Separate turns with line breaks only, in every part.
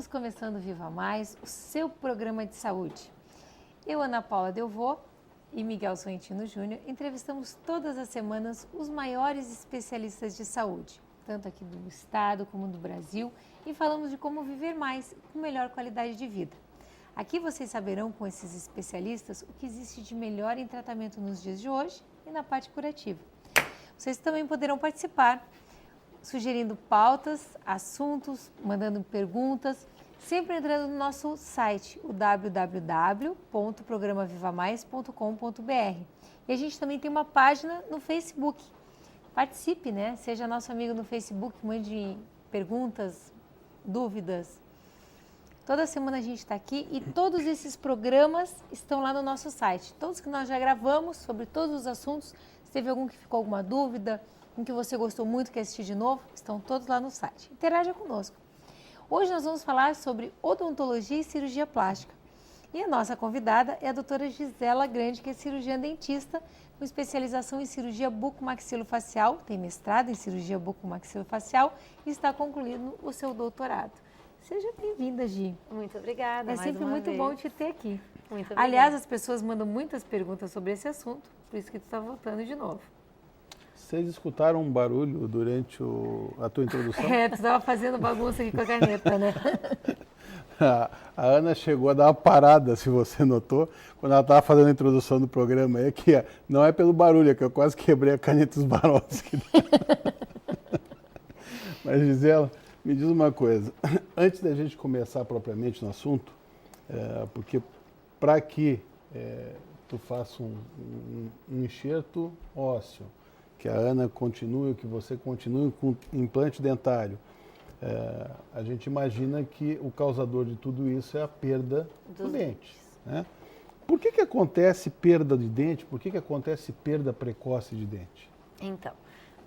Estamos começando o Viva Mais, o seu programa de saúde. Eu, Ana Paula Delvaux e Miguel Sorrentino Júnior, entrevistamos todas as semanas os maiores especialistas de saúde, tanto aqui do estado como do Brasil, e falamos de como viver mais com melhor qualidade de vida. Aqui vocês saberão com esses especialistas o que existe de melhor em tratamento nos dias de hoje e na parte curativa. Vocês também poderão participar, sugerindo pautas, assuntos, mandando perguntas, sempre entrando no nosso site, o www.programavivamais.com.br. E a gente também tem uma página no Facebook. Participe, né? Seja nosso amigo no Facebook, mande perguntas, dúvidas. Toda semana a gente está aqui e todos esses programas estão lá no nosso site. Todos que nós já gravamos sobre todos os assuntos. Se teve algum que ficou alguma dúvida, em que você gostou muito, quer assistir de novo, estão todos lá no site. Interaja conosco. Hoje nós vamos falar sobre odontologia e cirurgia plástica. E a nossa convidada é a doutora Gisela Grande, que é cirurgiã dentista, com especialização em cirurgia bucomaxilofacial, tem mestrado em cirurgia bucomaxilofacial e está concluindo o seu doutorado. Seja bem-vinda, Gi.
Muito obrigada.
É sempre muito bom te ter aqui.
Muito obrigada.
Aliás, as pessoas mandam muitas perguntas sobre esse assunto, por isso que tu está voltando de novo.
Vocês escutaram um barulho durante a tua introdução?
Tu estava fazendo bagunça aqui com a caneta, né?
A Ana chegou a dar uma parada, se você notou, quando ela estava fazendo a introdução do programa. É que não é pelo barulho, é que eu quase quebrei a caneta dos Swarovski. Mas, Gisela, me diz uma coisa. Antes da gente começar propriamente no assunto, porque para que tu faça um enxerto ósseo, que a Ana continue, que você continue com implante dentário, a gente imagina que o causador de tudo isso é a perda do dente. Né? Por que acontece perda de dente? Por que acontece perda precoce de dente?
Então,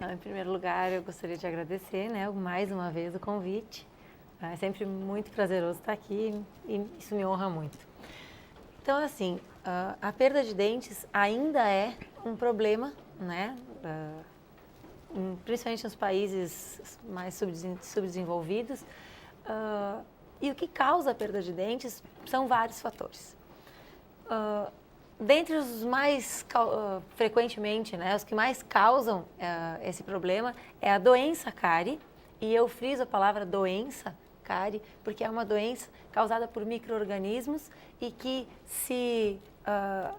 em primeiro lugar, eu gostaria de agradecer, né, mais uma vez o convite. É sempre muito prazeroso estar aqui e isso me honra muito. Então, assim, a perda de dentes ainda é um problema, né? Principalmente nos países mais subdesenvolvidos. E o que causa a perda de dentes são vários fatores. Dentre os mais frequentemente, né, os que mais causam esse problema é a doença cárie, e eu friso a palavra doença cárie, porque é uma doença causada por micro-organismos e que se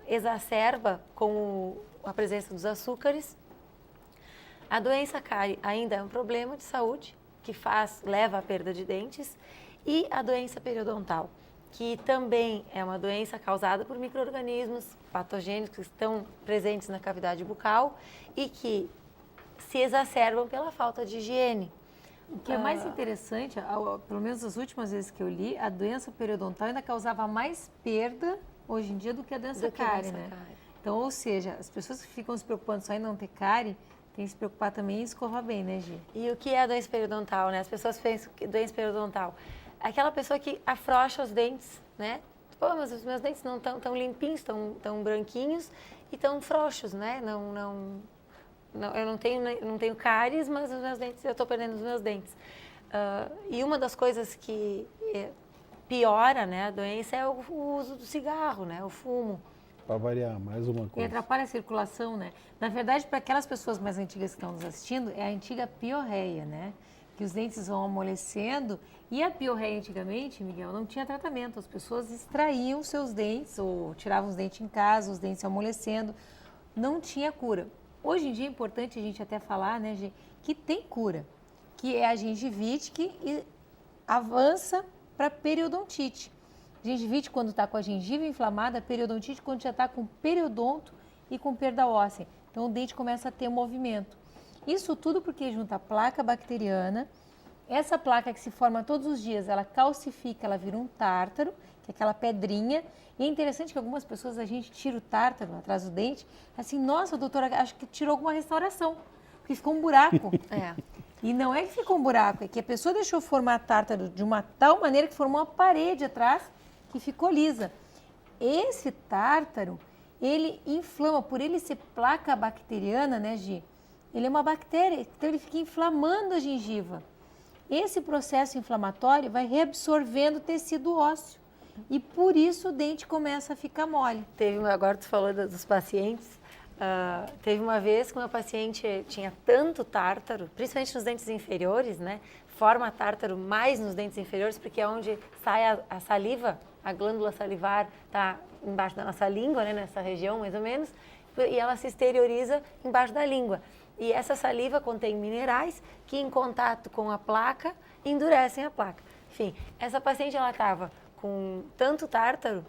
exacerba com a presença dos açúcares. A doença cárie ainda é um problema de saúde que leva à perda de dentes, e a doença periodontal, que também é uma doença causada por micro-organismos patogênicos que estão presentes na cavidade bucal e que se exacerbam pela falta de higiene.
O que é mais interessante, pelo menos as últimas vezes que eu li, a doença periodontal ainda causava mais perda hoje em dia do que a doença cárie, né? Então, ou seja, as pessoas que ficam se preocupando só em não ter cárie, tem que se preocupar também em escovar bem, né, Gi?
E o que é a doença periodontal, né? As pessoas pensam que doença periodontal aquela pessoa que afrouxa os dentes, né? Pô, mas os meus dentes não estão tão limpinhos, tão branquinhos e tão frouxos, né? Eu não tenho cáries, mas os meus dentes, eu estou perdendo os meus dentes. E uma das coisas que piora, né, a doença é o uso do cigarro, né? O fumo.
Para variar, mais uma coisa.
E atrapalha a circulação, né? Na verdade, para aquelas pessoas mais antigas que estão nos assistindo, é a antiga piorreia, né? Que os dentes vão amolecendo. E a piorreia antigamente, Miguel, não tinha tratamento. As pessoas extraíam seus dentes ou tiravam os dentes em casa, os dentes amolecendo. Não tinha cura. Hoje em dia é importante a gente até falar, né, Gi, que tem cura, que é a gengivite, que avança para periodontite. Gengivite quando está com a gengiva inflamada, periodontite quando já está com periodonto e com perda óssea. Então o dente começa a ter movimento. Isso tudo porque junta a placa bacteriana, essa placa que se forma todos os dias, ela calcifica, ela vira um tártaro, que é aquela pedrinha. E é interessante que algumas pessoas, a gente tira o tártaro atrás do dente, assim, nossa, doutora, acho que tirou alguma restauração, porque ficou um buraco. E não é que ficou um buraco, é que a pessoa deixou formar tártaro de uma tal maneira que formou uma parede atrás que ficou lisa. Esse tártaro, ele inflama, por ele ser placa bacteriana, né, Gi? Ele é uma bactéria, então ele fica inflamando a gengiva. esse processo inflamatório vai reabsorvendo o tecido ósseo. E por isso o dente começa a ficar mole.
Agora tu falou dos pacientes, teve uma vez que uma paciente tinha tanto tártaro, principalmente nos dentes inferiores, né? Forma tártaro mais nos dentes inferiores, porque é onde sai a saliva, a glândula salivar está embaixo da nossa língua, né? Nessa região mais ou menos, e ela se exterioriza embaixo da língua. E essa saliva contém minerais que em contato com a placa endurecem a placa. Enfim, essa paciente ela estava com tanto tártaro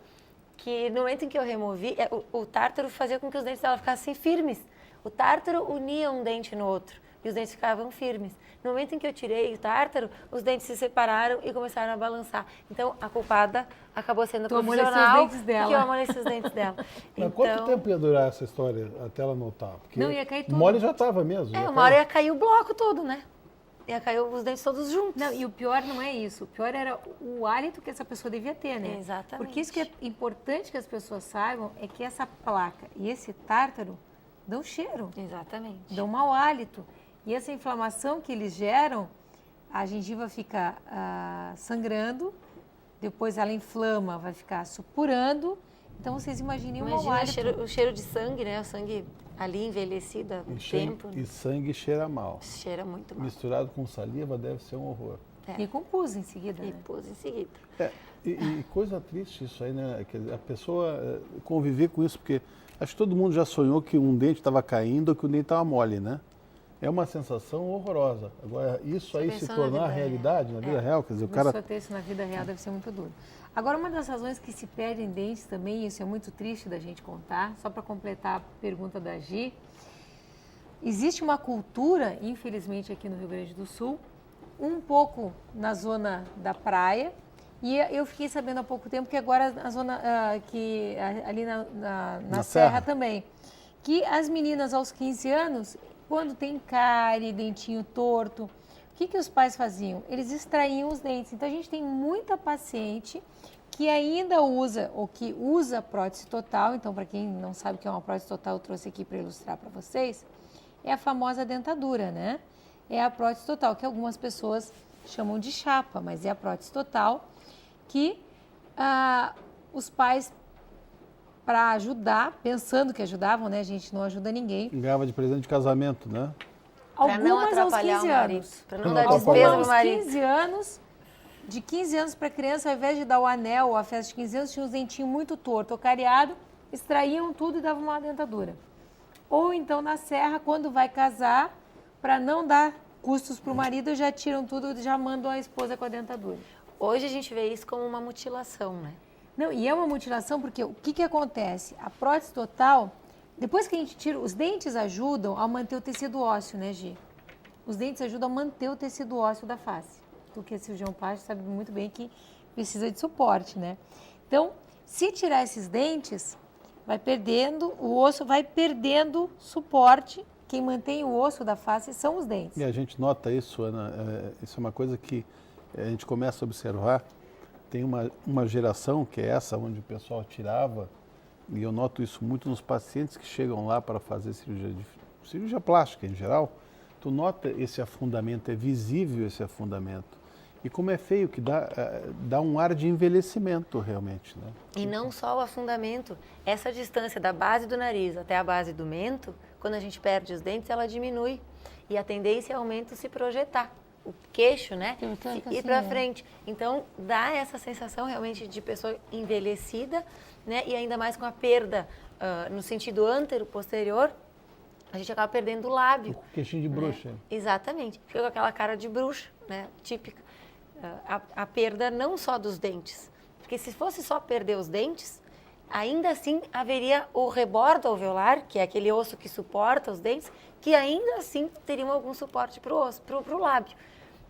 que no momento em que eu removi, o tártaro fazia com que os dentes dela ficassem firmes. O tártaro unia um dente no outro e os dentes ficavam firmes. No momento em que eu tirei o tártaro, os dentes se separaram e começaram a balançar. Então, a culpada acabou sendo a profissional, porque eu amoleci os dentes dela.
Mas quanto tempo ia durar essa história até ela notar? Porque
não, ia cair tudo.
Mole já estava mesmo.
Uma hora ia cair o bloco todo, né? Ia cair os dentes todos juntos.
Não, e o pior não é isso. O pior era o hálito que essa pessoa devia ter, né?
Exatamente.
Porque isso que é importante que as pessoas saibam é que essa placa e esse tártaro dão cheiro.
Exatamente.
Dão mau hálito. E essa inflamação que eles geram, a gengiva fica sangrando, depois ela inflama, vai ficar supurando. Então, vocês imaginem o mau hálito.
O cheiro de sangue, né? O sangue ali envelhecido há tempo.
E sangue cheira mal.
Cheira muito mal.
Misturado com saliva deve ser um horror.
E com pus em seguida.
E pus em seguida.
E coisa triste isso aí, né? Que a pessoa conviver com isso, porque acho que todo mundo já sonhou que um dente estava caindo ou que o dente estava mole, né? É uma sensação horrorosa. Agora, isso aí se tornar realidade, na vida real, quer dizer, o cara...
ter isso na vida real deve ser muito duro. Agora, uma das razões que se perdem dentes também, isso é muito triste da gente contar, só para completar a pergunta da Gi, existe uma cultura, infelizmente aqui no Rio Grande do Sul, um pouco na zona da praia, e eu fiquei sabendo há pouco tempo que agora na zona, ali na Serra também, que as meninas aos 15 anos, quando tem cárie, dentinho torto, o que os pais faziam? Eles extraíam os dentes. Então, a gente tem muita paciente que ainda usa, ou que usa prótese total. Então, para quem não sabe o que é uma prótese total, eu trouxe aqui para ilustrar para vocês. É a famosa dentadura, né? É a prótese total, que algumas pessoas chamam de chapa, mas é a prótese total que os pais, para ajudar, pensando que ajudavam, né? A gente não ajuda ninguém.
Ganhava de presente de casamento, né?
Algumas aos 15 anos.
Para não dar despesa no marido.
15 anos, de 15 anos para criança, ao invés de dar o anel, a festa de 15 anos, tinha os dentinhos muito torto ou cariado, extraíam tudo e davam uma dentadura. Ou então na serra, quando vai casar, para não dar custos para o marido, já tiram tudo e já mandam a esposa com a dentadura.
Hoje a gente vê isso como uma mutilação, né?
Não, e é uma mutilação porque o que acontece? A prótese total, depois que a gente tira, os dentes ajudam a manter o tecido ósseo, né, Gi? Os dentes ajudam a manter o tecido ósseo da face. Tu que é cirurgião plástico sabe muito bem que precisa de suporte, né? Então, se tirar esses dentes, vai perdendo, o osso vai perdendo suporte. Quem mantém o osso da face são os dentes.
E a gente nota isso, Ana, isso é uma coisa que a gente começa a observar. Tem uma geração que é essa, onde o pessoal tirava, e eu noto isso muito nos pacientes que chegam lá para fazer cirurgia plástica em geral. Tu nota esse afundamento, é visível esse afundamento. E como é feio, que dá um ar de envelhecimento realmente, né?
E não só o afundamento, essa distância da base do nariz até a base do mento, quando a gente perde os dentes, ela diminui. E a tendência é o mento se projetar. O queixo, né, ir para frente. Então, dá essa sensação realmente de pessoa envelhecida, né, e ainda mais com a perda no sentido antero-posterior, a gente acaba perdendo o lábio.
O queixinho de bruxa.
Né? Exatamente. Fica com aquela cara de bruxa, né, típica. A perda não só dos dentes, porque se fosse só perder os dentes, ainda assim haveria o rebordo alveolar, que é aquele osso que suporta os dentes, que ainda assim teriam algum suporte para o osso, para o lábio.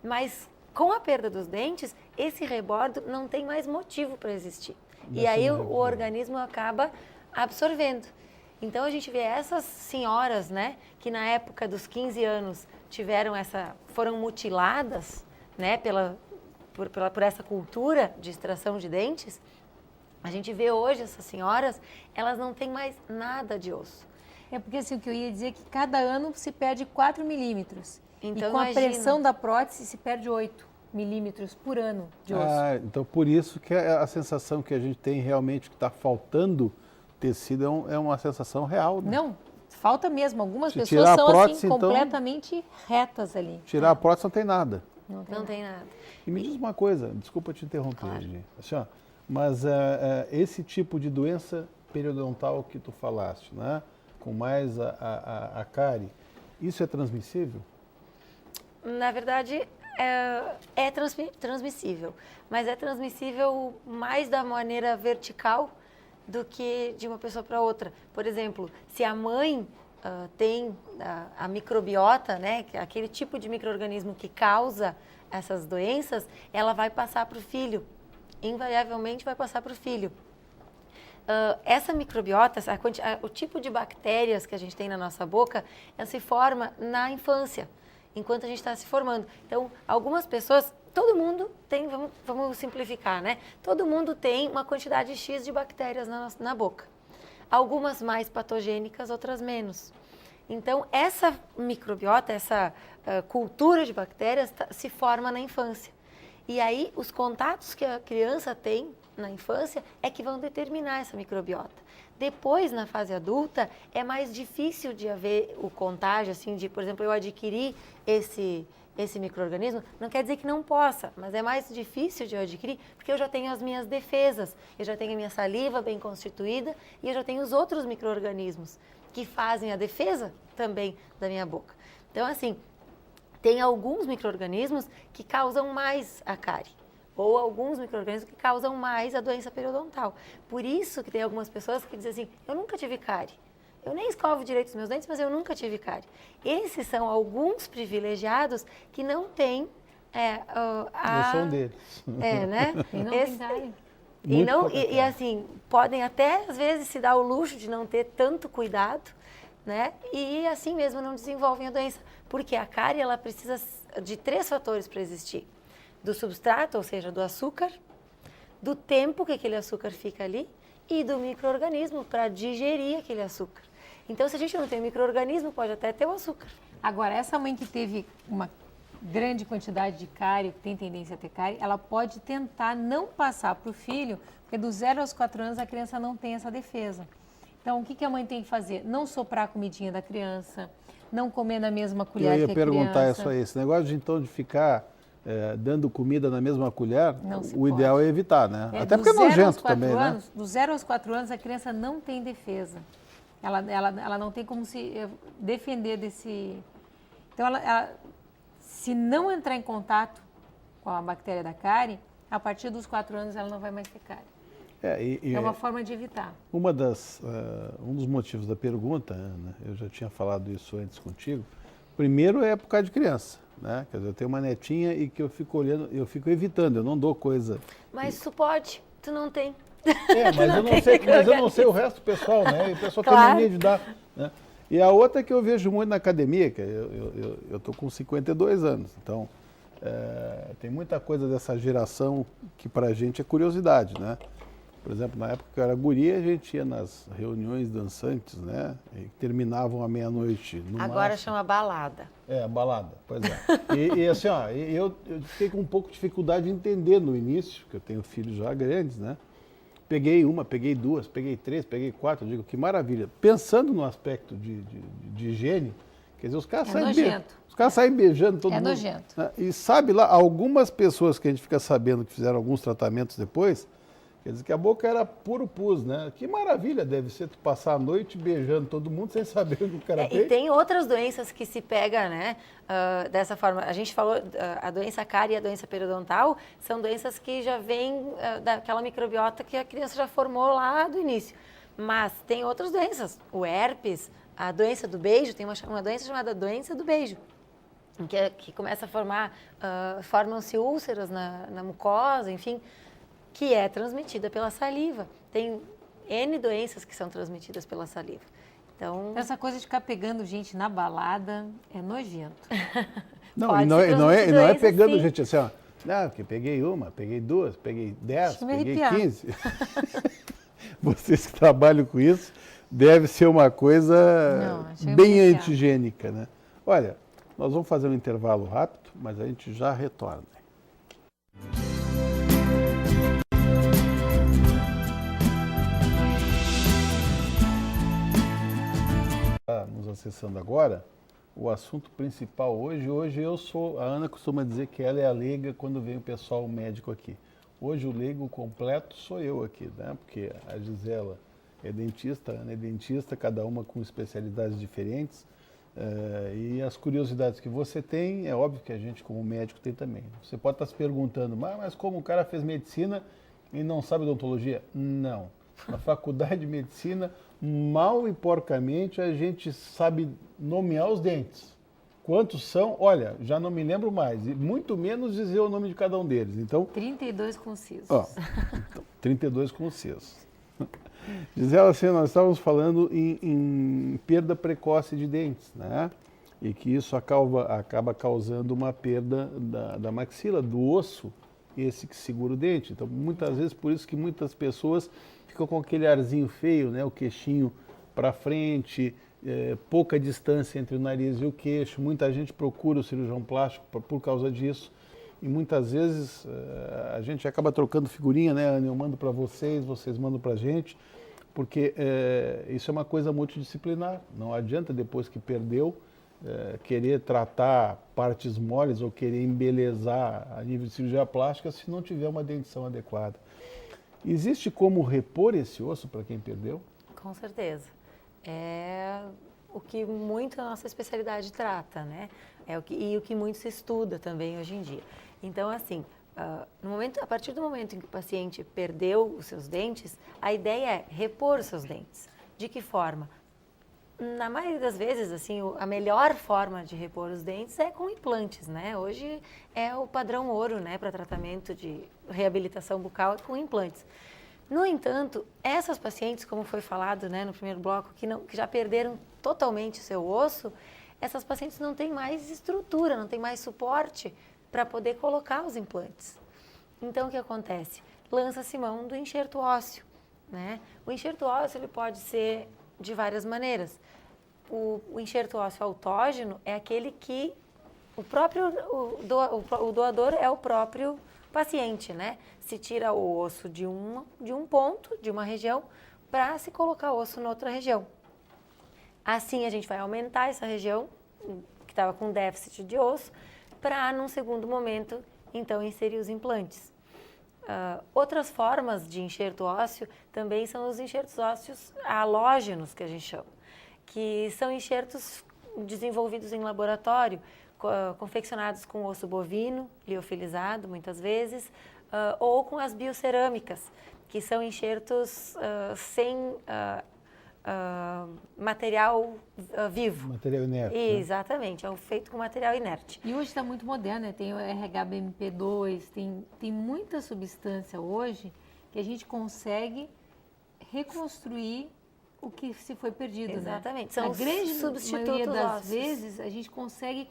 Mas com a perda dos dentes, esse rebordo não tem mais motivo para existir. E aí o organismo acaba absorvendo. Então a gente vê essas senhoras, né, que na época dos 15 anos foram mutiladas, né, por essa cultura de extração de dentes. A gente vê hoje essas senhoras, elas não têm mais nada de osso.
É porque assim, o que eu ia dizer é que cada ano se perde 4 milímetros.
Então,
e com a
imagina.
pressão da prótese se perde 8 milímetros por ano de osso.
Então por isso que a sensação que a gente tem realmente que está faltando tecido é uma sensação real, né?
Não, falta mesmo. Algumas
Se
pessoas
tirar a
são
prótese,
assim,
então-
completamente retas ali.
Tirar a prótese não tem nada.
Não tem nada.
E me diz uma coisa, desculpa te interromper,
Claro.
Gi. Assim, ó, mas esse tipo de doença periodontal que tu falaste, né? Com mais a cárie, isso é transmissível?
Na verdade, é transmissível, mas é transmissível mais da maneira vertical do que de uma pessoa para outra. Por exemplo, se a mãe tem a microbiota, né, que é aquele tipo de micro-organismo que causa essas doenças, ela vai passar para o filho. Invariavelmente vai passar para o filho. Essa microbiota, o tipo de bactérias que a gente tem na nossa boca, ela se forma na infância, enquanto a gente está se formando. Então, algumas pessoas, todo mundo tem, vamos simplificar, né? Todo mundo tem uma quantidade X de bactérias na boca. Algumas mais patogênicas, outras menos. Então, essa microbiota, essa cultura de bactérias se forma na infância. E aí, os contatos que a criança tem na infância é que vão determinar essa microbiota. Depois, na fase adulta, é mais difícil de haver o contágio, assim, de, por exemplo, eu adquirir esse micro-organismo, não quer dizer que não possa, mas é mais difícil de eu adquirir porque eu já tenho as minhas defesas, eu já tenho a minha saliva bem constituída e eu já tenho os outros micro-organismos que fazem a defesa também da minha boca. Então, assim, tem alguns micro-organismos que causam mais a cárie, ou alguns micro-organismos que causam mais a doença periodontal. Por isso que tem algumas pessoas que dizem assim, eu nunca tive cárie. Eu nem escovo direito os meus dentes, mas eu nunca tive cárie. Esses são alguns privilegiados que não têm
Eu sou um deles.
né?
E não tem cárie.
E assim, podem até às vezes se dar o luxo de não ter tanto cuidado, né? E assim mesmo não desenvolvem a doença. Porque a cárie, ela precisa de 3 fatores para existir. Do substrato, ou seja, do açúcar, do tempo que aquele açúcar fica ali e do micro-organismo para digerir aquele açúcar. Então, se a gente não tem micro-organismo, pode até ter o açúcar.
Agora, essa mãe que teve uma grande quantidade de cárie, que tem tendência a ter cárie, ela pode tentar não passar para o filho, porque dos 0 aos 4 anos a criança não tem essa defesa. Então, o que a mãe tem que fazer? Não soprar a comidinha da criança, não comer na mesma colher que a criança.
Eu ia perguntar isso aí, esse negócio de ficar dando comida na mesma colher, o ideal é evitar, né? Até porque é nojento também, né?
Dos 0 aos 4 anos, a criança não tem defesa. Ela não tem como se defender desse... Então, se não entrar em contato com a bactéria da cárie, a partir dos 4 anos ela não vai mais ter cárie. É uma forma de evitar.
Um dos motivos da pergunta, Ana, eu já tinha falado isso antes contigo, primeiro é por causa de criança, né? Quer dizer, eu tenho uma netinha e que eu fico olhando, eu fico evitando, eu não dou coisa.
Mas tu pode, tu não tem.
Mas eu não sei o resto do pessoal, né? E o pessoal tem mania de dar, né? E a outra que eu vejo muito na academia, que eu estou com 52 anos, então tem muita coisa dessa geração que pra gente é curiosidade, né? Por exemplo, na época que eu era guria, a gente ia nas reuniões dançantes, né? E terminavam à meia-noite.
Agora chama balada.
Balada, pois é. E assim, ó, eu fiquei com um pouco de dificuldade de entender no início, porque eu tenho filhos já grandes, né? Peguei uma, peguei 2, peguei 3, peguei 4, eu digo, que maravilha. Pensando no aspecto de higiene, quer dizer, os caras saem beijando todo mundo.
É nojento.
Né? E sabe lá, algumas pessoas que a gente fica sabendo que fizeram alguns tratamentos depois, quer dizer que a boca era puro pus, né? Que maravilha deve ser tu passar a noite beijando todo mundo sem saber o que o cara fez.
E tem outras doenças que se pega, né? Dessa forma. A gente falou, a doença cárie e a doença periodontal são doenças que já vêm daquela microbiota que a criança já formou lá do início. Mas tem outras doenças. O herpes, a doença do beijo, tem uma doença chamada doença do beijo. Que começa a formam-se úlceras na mucosa, enfim, que é transmitida pela saliva. Tem N doenças que são transmitidas pela saliva. Então,
essa coisa de ficar pegando gente na balada é nojento.
Não, e não é pegando sim. Gente assim, ó. Não, porque peguei uma, peguei 2, peguei 10, peguei 15. Vocês que trabalham com isso, deve ser uma coisa bem antigênica, né? Olha, Nós vamos fazer um intervalo rápido, mas a gente já retorna. Nos acessando agora, o assunto principal hoje a Ana costuma dizer que ela é a leiga quando vem o pessoal médico aqui. Hoje o leigo completo sou eu aqui, né? Porque a Gisela é dentista, a Ana é dentista, cada uma com especialidades diferentes. E as curiosidades que você tem, é óbvio que a gente como médico tem também. Você pode estar se perguntando, mas como o cara fez medicina e não sabe odontologia? Não. Na faculdade de medicina, mal e porcamente, a gente sabe nomear os dentes. Quantos são? Olha, já não me lembro mais. E muito menos dizer o nome de cada um deles. Então,
32 concisos.
Então, 32 concisos. Gisela, assim, nós estávamos falando em perda precoce de dentes, né? E que isso acaba causando uma perda da maxila, do osso, esse que segura o dente. Então, muitas vezes, por isso que muitas pessoas ficam com aquele arzinho feio, né? O queixinho para frente, pouca distância entre o nariz e o queixo. Muita gente procura o cirurgião plástico por causa disso. E muitas vezes a gente acaba trocando figurinha, né, Ana? Eu mando para vocês, vocês mandam para a gente, porque isso é uma coisa multidisciplinar. Não adianta, depois que perdeu, querer tratar partes moles ou querer embelezar a nível de cirurgia plástica se não tiver uma dentição adequada. Existe como repor esse osso para quem perdeu?
Com certeza. É o que muito a nossa especialidade trata, né? E o que muito se estuda também hoje em dia. Então, assim, a partir do momento em que o paciente perdeu os seus dentes, a ideia é repor os seus dentes. De que forma? Na maioria das vezes, assim, a melhor forma de repor os dentes é com implantes, né? Hoje é o padrão ouro, né, para tratamento de reabilitação bucal, é com implantes. No entanto, essas pacientes, como foi falado, né, no primeiro bloco, que já perderam totalmente o seu osso, essas pacientes não têm mais estrutura, não têm mais suporte para poder colocar os implantes. Então, o que acontece? Lança-se mão do enxerto ósseo, né? O enxerto ósseo ele pode ser de várias maneiras. O enxerto ósseo autógeno é aquele que o doador é o próprio paciente, né? Se tira o osso de um ponto, de uma região, para se colocar osso na outra região. Assim, a gente vai aumentar essa região, que estava com déficit de osso, para, num segundo momento, então, inserir os implantes. Outras formas de enxerto ósseo também são os enxertos ósseos halógenos, que a gente chama, que são enxertos desenvolvidos em laboratório, confeccionados com osso bovino, liofilizado, muitas vezes, ou com as biocerâmicas, que são enxertos sem material vivo.
Material inerte.
Exatamente, é feito com material inerte.
E hoje está muito moderno, né? Tem o RHBMP2, tem muita substância hoje que a gente consegue reconstruir o que se foi perdido,
Exatamente.
Né?
São
a grande
substitutos
maioria das
ósseos.
vezes a gente consegue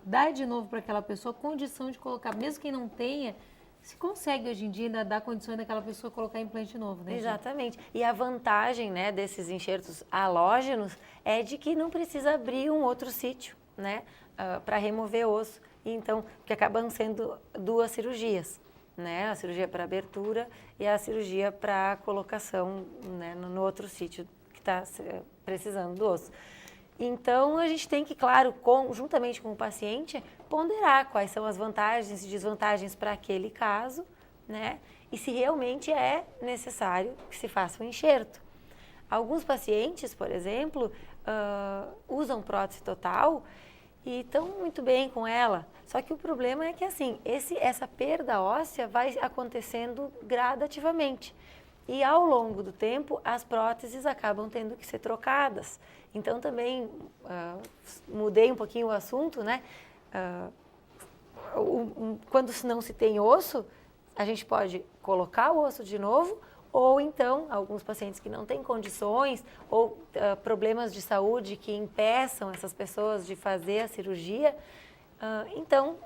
dar de novo para aquela pessoa condição de colocar, mesmo quem não tenha, se consegue hoje em dia ainda dar condições daquela pessoa colocar implante novo, né?
Exatamente. E a vantagem, né, desses enxertos halógenos é de que não precisa abrir um outro sítio, né, para remover osso. Então, que acabam sendo duas cirurgias, né, a cirurgia para abertura e a cirurgia para colocação, né, no outro sítio que está precisando do osso. Então, a gente tem que, claro, juntamente com o paciente, ponderar quais são as vantagens e desvantagens para aquele caso, né? E se realmente é necessário que se faça um enxerto. Alguns pacientes, por exemplo, usam prótese total e estão muito bem com ela. Só que o problema é que, assim, essa perda óssea vai acontecendo gradativamente. E ao longo do tempo, as próteses acabam tendo que ser trocadas. Então, também mudei um pouquinho o assunto, né? Quando não se tem osso, a gente pode colocar o osso de novo, ou então, alguns pacientes que não têm condições, ou problemas de saúde que impeçam essas pessoas de fazer a cirurgia, então,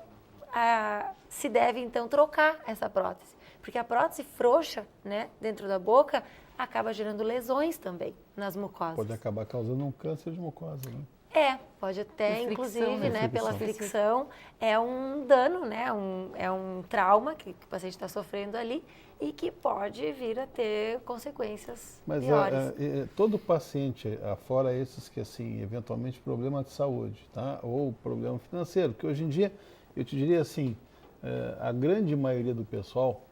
se deve, então, trocar essa prótese. Porque a prótese frouxa, né, dentro da boca, acaba gerando lesões também nas mucosas.
Pode acabar causando um câncer de mucosa, né?
pode até,
Por fricção,
inclusive,
né?
né, pela
Fricção.
fricção, é um dano, né, é um trauma que o paciente está sofrendo ali e que pode vir a ter consequências
Mas
piores.
todo paciente, fora esses que, assim, eventualmente problema de saúde, tá? Ou problema financeiro, que hoje em dia, eu te diria assim, a grande maioria do pessoal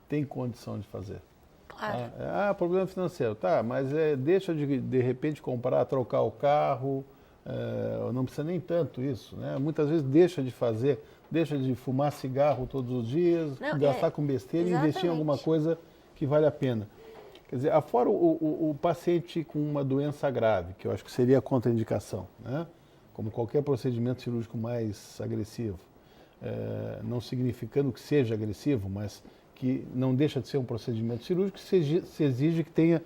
tem condição de fazer.
Claro.
Tá? Problema financeiro, tá, mas deixa de repente comprar, trocar o carro, não precisa nem tanto isso, né? Muitas vezes deixa de fazer, deixa de fumar cigarro todos os dias,
Não,
gastar com besteira e investir em alguma
exatamente.
coisa que vale a pena. Quer dizer, afora o paciente com uma doença grave, que eu acho que seria a contraindicação, né? Como qualquer procedimento cirúrgico mais agressivo, não significando que seja agressivo, mas que não deixa de ser um procedimento cirúrgico, se exige que tenha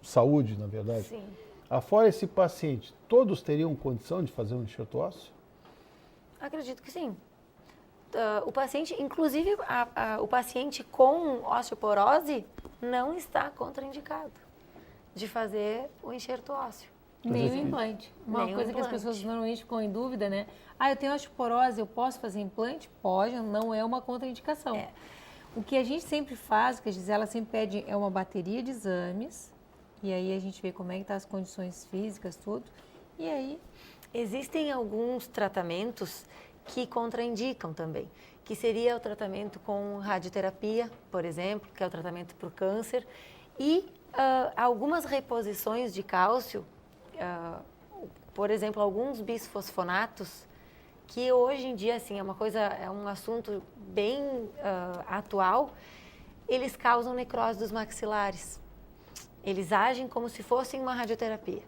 saúde, na verdade.
Sim.
Afora esse paciente, todos teriam condição de fazer um enxerto ósseo?
Acredito que sim. O paciente, inclusive o paciente com osteoporose, não está contraindicado de fazer o enxerto ósseo.
Nem o implante. Uma
Nem o
coisa que as
implante.
pessoas normalmente ficam em dúvida, né? Eu tenho osteoporose, eu posso fazer implante? Pode, não é uma contraindicação. O que a gente sempre faz, o que a Gisela sempre pede, é uma bateria de exames, e aí a gente vê como é que tá as condições físicas, tudo, e aí...
Existem alguns tratamentos que contraindicam também, que seria o tratamento com radioterapia, por exemplo, que é o tratamento para o câncer, e algumas reposições de cálcio, por exemplo, alguns bisfosfonatos, que hoje em dia, assim, é um assunto bem atual, eles causam necrose dos maxilares. Eles agem como se fossem uma radioterapia.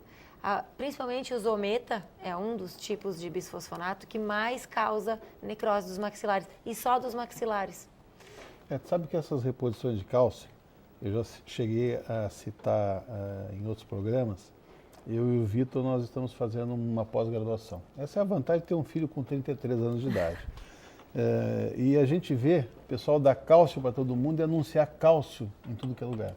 Principalmente o zometa é um dos tipos de bisfosfonato que mais causa necrose dos maxilares, e só dos maxilares.
Sabe que essas reposições de cálcio, eu já cheguei a citar em outros programas, eu e o Vitor, nós estamos fazendo uma pós-graduação. Essa é a vantagem de ter um filho com 33 anos de idade. E a gente vê o pessoal dar cálcio para todo mundo e anunciar cálcio em tudo que é lugar.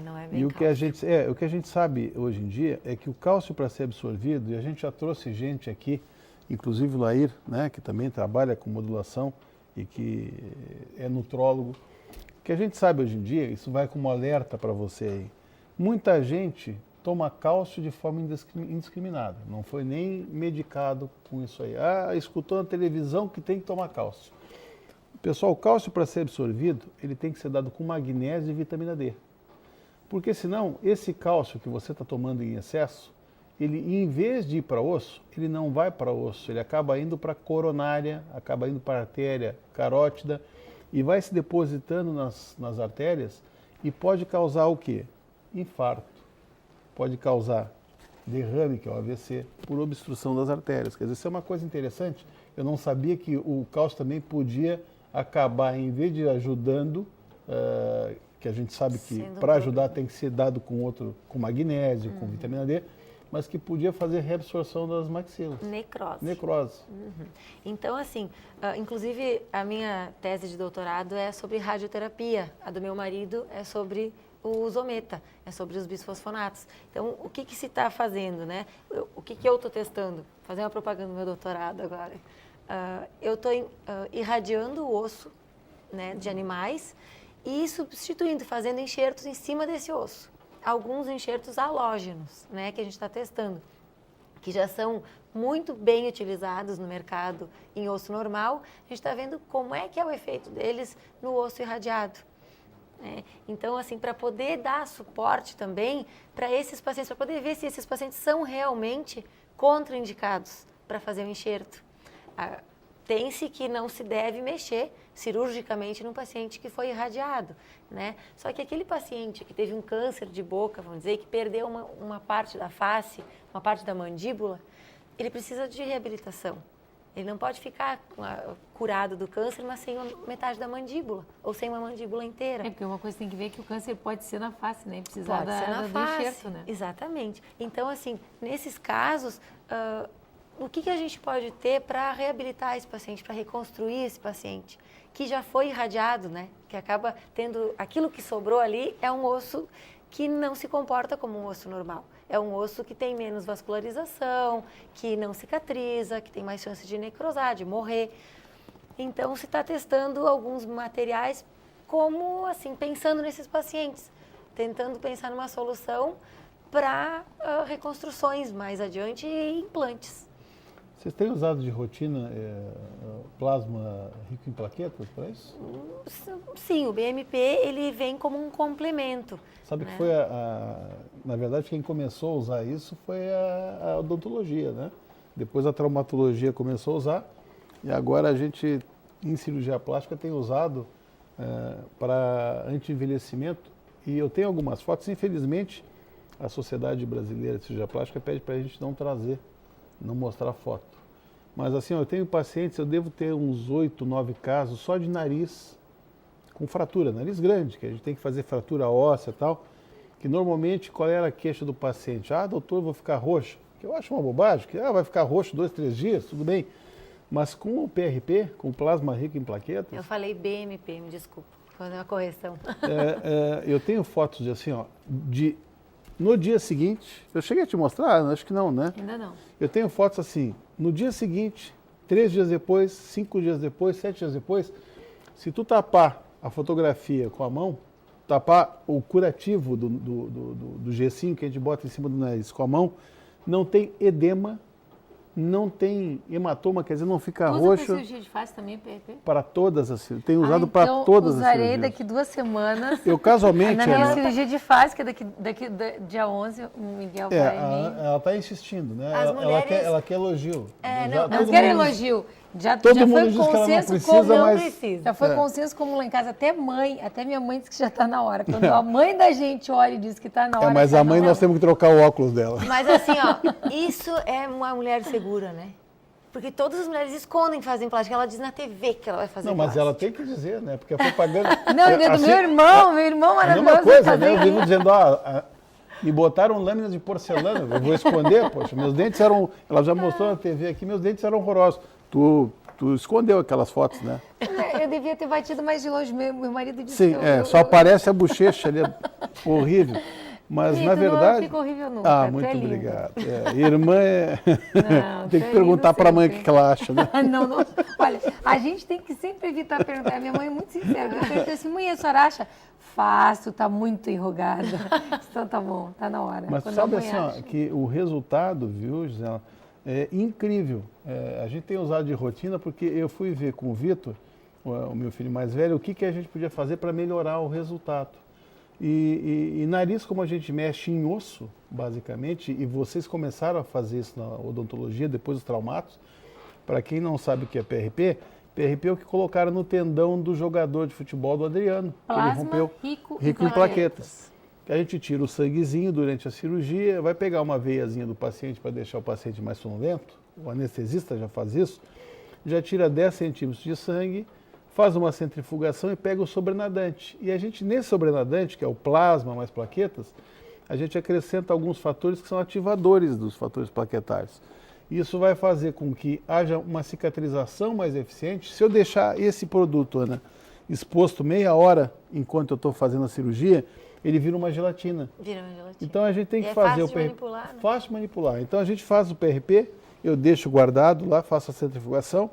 Não é bem
E o que a gente sabe hoje em dia é que o cálcio, para ser absorvido, e a gente já trouxe gente aqui, inclusive o Lair, né, que também trabalha com modulação e que é nutrólogo, que a gente sabe hoje em dia, isso vai como alerta para você aí, muita gente toma cálcio de forma indiscriminada, não foi nem medicado com isso aí. Escutou na televisão que tem que tomar cálcio. Pessoal, o cálcio, para ser absorvido, ele tem que ser dado com magnésio e vitamina D. Porque senão, esse cálcio que você está tomando em excesso, ele, em vez de ir para osso, ele não vai para osso, ele acaba indo para a coronária, acaba indo para a artéria carótida e vai se depositando nas artérias e pode causar o quê? Infarto. Pode causar derrame, que é o AVC, por obstrução das artérias. Quer dizer, isso é uma coisa interessante. Eu não sabia que o cálcio também podia acabar, em vez de ajudando, que a gente sabe que para ajudar tem que ser dado com magnésio, com vitamina D, mas que podia fazer reabsorção das maxilas. Necrose.
Então, assim, inclusive a minha tese de doutorado é sobre radioterapia, a do meu marido é sobre o zometa, é sobre os bisfosfonatos. Então, o que se está fazendo, né? O que eu estou testando? Fazer uma propaganda do meu doutorado agora. Eu estou irradiando o osso, né, de animais e substituindo, fazendo enxertos em cima desse osso. Alguns enxertos halógenos, né, que a gente está testando, que já são muito bem utilizados no mercado em osso normal. A gente está vendo como é que é o efeito deles no osso irradiado. Então, assim, para poder dar suporte também para esses pacientes, para poder ver se esses pacientes são realmente contraindicados para fazer o enxerto. Tem-se que não se deve mexer cirurgicamente num paciente que foi irradiado, né? Só que aquele paciente que teve um câncer de boca, vamos dizer, que perdeu uma parte da face, uma parte da mandíbula, ele precisa de reabilitação. Ele não pode ficar curado do câncer, mas sem metade da mandíbula, ou sem uma mandíbula inteira.
Porque uma coisa tem que ver é que o câncer pode ser na face, né?
Precisar
do enxerto, né?
Exatamente. Então, assim, nesses casos, o que a gente pode ter para reabilitar esse paciente, para reconstruir esse paciente, que já foi irradiado, né? Que acaba tendo, aquilo que sobrou ali é um osso que não se comporta como um osso normal. É um osso que tem menos vascularização, que não cicatriza, que tem mais chance de necrosar, de morrer. Então, se está testando alguns materiais como, assim, pensando nesses pacientes, tentando pensar numa solução para reconstruções mais adiante e implantes.
Vocês têm usado de rotina plasma rico em plaquetas para isso?
Sim, o BMP ele vem como um complemento.
Sabe
né?
que foi na verdade, quem começou a usar isso foi a odontologia, né? Depois a traumatologia começou a usar e agora a gente, em cirurgia plástica, tem usado para anti-envelhecimento. E eu tenho algumas fotos, infelizmente, a Sociedade Brasileira de Cirurgia Plástica pede para a gente não trazer, não mostrar foto. Mas assim, eu tenho pacientes, eu devo ter uns 8, 9 casos só de nariz com fratura, nariz grande, que a gente tem que fazer fratura óssea e tal, que normalmente qual era a queixa do paciente? Ah, doutor, vou ficar roxo. Que eu acho uma bobagem, que vai ficar roxo 2, 3 dias, tudo bem. Mas com o PRP, com o plasma rico em plaquetas...
Eu falei BMP, me desculpa, vou fazer uma correção.
Eu tenho fotos de assim, ó, no dia seguinte, eu cheguei a te mostrar? Acho que não, né?
Ainda não.
Eu tenho fotos assim, no dia seguinte, 3 dias depois, 5 dias depois, 7 dias depois, se tu tapar a fotografia com a mão, tapar o curativo do gessinho que a gente bota em cima do nariz com a mão, não tem edema, não tem hematoma, quer dizer, não fica
Tu usa
roxo.
para cirurgia de face também, PRP?
Para todas as cirurgias. Tenho usado para todas as
usarei
cirurgias.
daqui 2 semanas.
Eu casualmente...
Na minha cirurgia de face, que é daqui dia 11, o Miguel vai vir.
Ela está insistindo, né?
As mulheres-
Ela quer elogio.
não,
Não quero elogio. Já
Todo
já
mundo
foi
diz que ela não
consenso
precisa,
comum.
mas...
precisa.
Já foi consenso comum lá em casa. Até minha mãe disse que já está na hora. Quando a mãe da gente olha e diz que está na hora.
mas
tá
a mãe
na
nós
hora.
temos que trocar o óculos dela.
Mas assim, ó, isso é uma mulher segura, né? Porque todas as mulheres escondem que fazem plástica. Ela diz na TV que ela vai fazer
Não, mas
plástica.
ela tem que dizer, né? Porque a propaganda...
Não, e do
assim,
meu irmão
a
maravilhoso.
mesma coisa,
vai
né? Eu
fazer
vivo dizendo, me botaram lâminas de porcelana, eu vou esconder, poxa, meus dentes eram... Ela já mostrou na TV aqui, meus dentes eram horrorosos. Tu escondeu aquelas fotos, né?
Eu devia ter batido mais de longe. Meu marido disse
Sim,
que
só aparece a bochecha ali, horrível. Mas, na
Tu
verdade...
não fica horrível nunca. tu
muito
é lindo.
obrigado. Irmã
Não,
tem
tu
que
é
perguntar
lindo
para a mãe o
sempre.
que ela acha, né?
Não. Olha, a gente tem que sempre evitar perguntar. Minha mãe é muito sincera. Eu perguntei assim, mãe, a senhora acha? Fácil, tá muito enrugada. Então tá bom, tá na hora.
Mas
Quando
sabe
a mãe
assim, ó,
acha.
que o resultado, viu, Gisela, é incrível. A gente tem usado de rotina porque eu fui ver com o Vitor, o meu filho mais velho, o que a gente podia fazer para melhorar o resultado. E nariz, como a gente mexe em osso, basicamente, e vocês começaram a fazer isso na odontologia, depois dos traumatos, para quem não sabe o que é PRP, PRP é o que colocaram no tendão do jogador de futebol do Adriano, que ele
Plasma
rompeu
rico
em plaquetas. Que a gente tira o sanguezinho durante a cirurgia, vai pegar uma veiazinha do paciente para deixar o paciente mais sonolento, o anestesista já faz isso, já tira 10 centímetros de sangue, faz uma centrifugação e pega o sobrenadante. E a gente, nesse sobrenadante, que é o plasma mais plaquetas, a gente acrescenta alguns fatores que são ativadores dos fatores plaquetários. Isso vai fazer com que haja uma cicatrização mais eficiente. Se eu deixar esse produto, Ana, exposto meia hora enquanto eu estou fazendo a cirurgia, ele vira uma gelatina.
Vira uma gelatina.
Então a gente tem que
E é
fazer
fácil
o
de
PRP.
manipular, né?
Fácil de manipular. Então a gente faz o PRP, eu deixo guardado lá, faço a centrifugação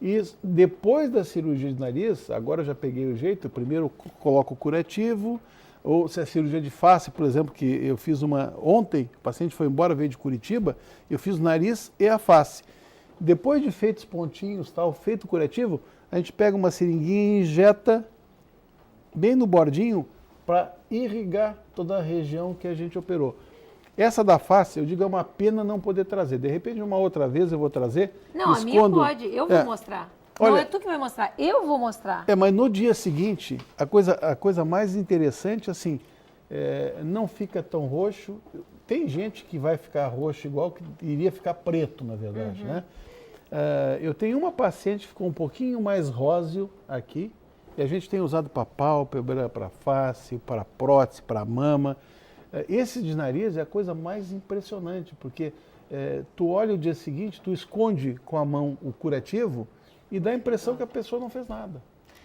e depois da cirurgia de nariz, agora eu já peguei o jeito, eu primeiro coloco o curativo, ou se é cirurgia de face, por exemplo, que eu fiz uma ontem, o paciente foi embora, veio de Curitiba, eu fiz o nariz e a face. Depois de feitos pontinhos, tal, feito o curativo, a gente pega uma seringuinha e injeta bem no bordinho para irrigar toda a região que a gente operou. Essa da face, eu digo, é uma pena não poder trazer. De repente, uma outra vez eu vou trazer.
Não, a minha pode, eu vou mostrar.
Olha,
não é tu que vai mostrar, eu vou mostrar.
Mas no dia seguinte, a coisa mais interessante, assim, não fica tão roxo. Tem gente que vai ficar roxo igual que iria ficar preto, na verdade, né? Eu tenho uma paciente que ficou um pouquinho mais róseo aqui, e a gente tem usado para pálpebra, para face, para prótese, para mama. Esse de nariz é a coisa mais impressionante, porque tu olha o dia seguinte, tu esconde com a mão o curativo e dá a impressão que a pessoa não fez nada.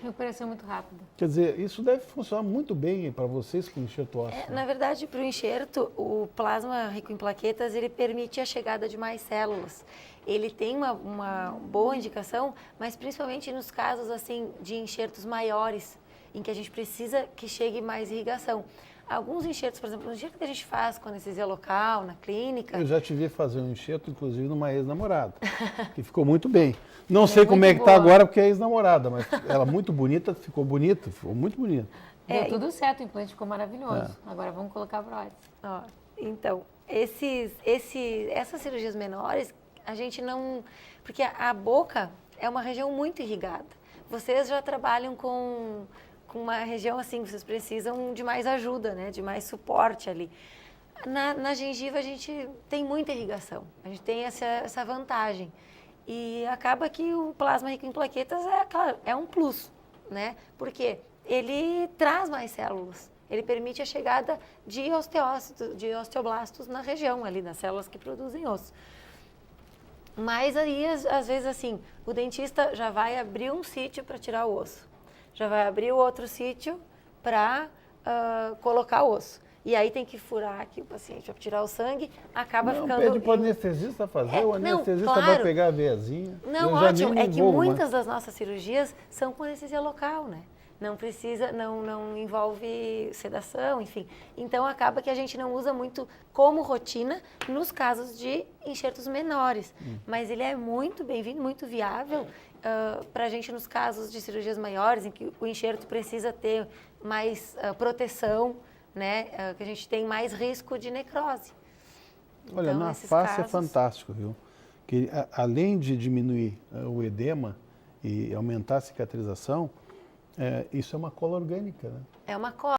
Recuperação muito rápida.
Quer dizer, isso deve funcionar muito bem para vocês com enxerto ósseo.
Na verdade, para o enxerto, o plasma rico em plaquetas, ele permite a chegada de mais células. Ele tem uma boa indicação, mas principalmente nos casos assim de enxertos maiores, em que a gente precisa que chegue mais irrigação. Alguns enxertos, por exemplo, o enxerto que a gente faz com anestesia local, na clínica...
Eu já te vi fazer um enxerto, inclusive, numa ex-namorada, que ficou muito bem. Não sei
muito
como é que está
boa.
agora, porque é ex-namorada, mas ela muito bonita, ficou muito bonita.
Deu tudo certo, o implante ficou maravilhoso. Agora vamos colocar a prótese.
Ó, então, essas cirurgias menores, a gente não... Porque a boca é uma região muito irrigada. Vocês já trabalham com uma região assim, vocês precisam de mais ajuda, né? De mais suporte ali. Na gengiva a gente tem muita irrigação, a gente tem essa vantagem. E acaba que o plasma rico em plaquetas é um plus, né? Porque ele traz mais células, ele permite a chegada de osteoblastos na região ali, das células que produzem osso. Mas aí, às vezes assim, o dentista já vai abrir um sítio para tirar o osso, já vai abrir o outro sítio para colocar o osso. E aí tem que furar aqui o paciente para tirar o sangue, acaba ficando...
Pede para o anestesista fazer, o anestesista
claro.
vai pegar a veiazinha.
Não,
eu já
ótimo,
nem
é que
envolvo,
muitas das nossas cirurgias são com anestesia local, né? Não precisa, não envolve sedação, enfim. Então acaba que a gente não usa muito como rotina nos casos de enxertos menores. Mas ele é muito bem-vindo, muito viável para a gente nos casos de cirurgias maiores, em que o enxerto precisa ter mais proteção, né? Que a gente tem mais risco de necrose.
Olha,
Então,
na
nesses
face é
casos-
fantástico, viu? Que além de diminuir o edema e aumentar a cicatrização, isso é uma cola orgânica, né?
É uma cola.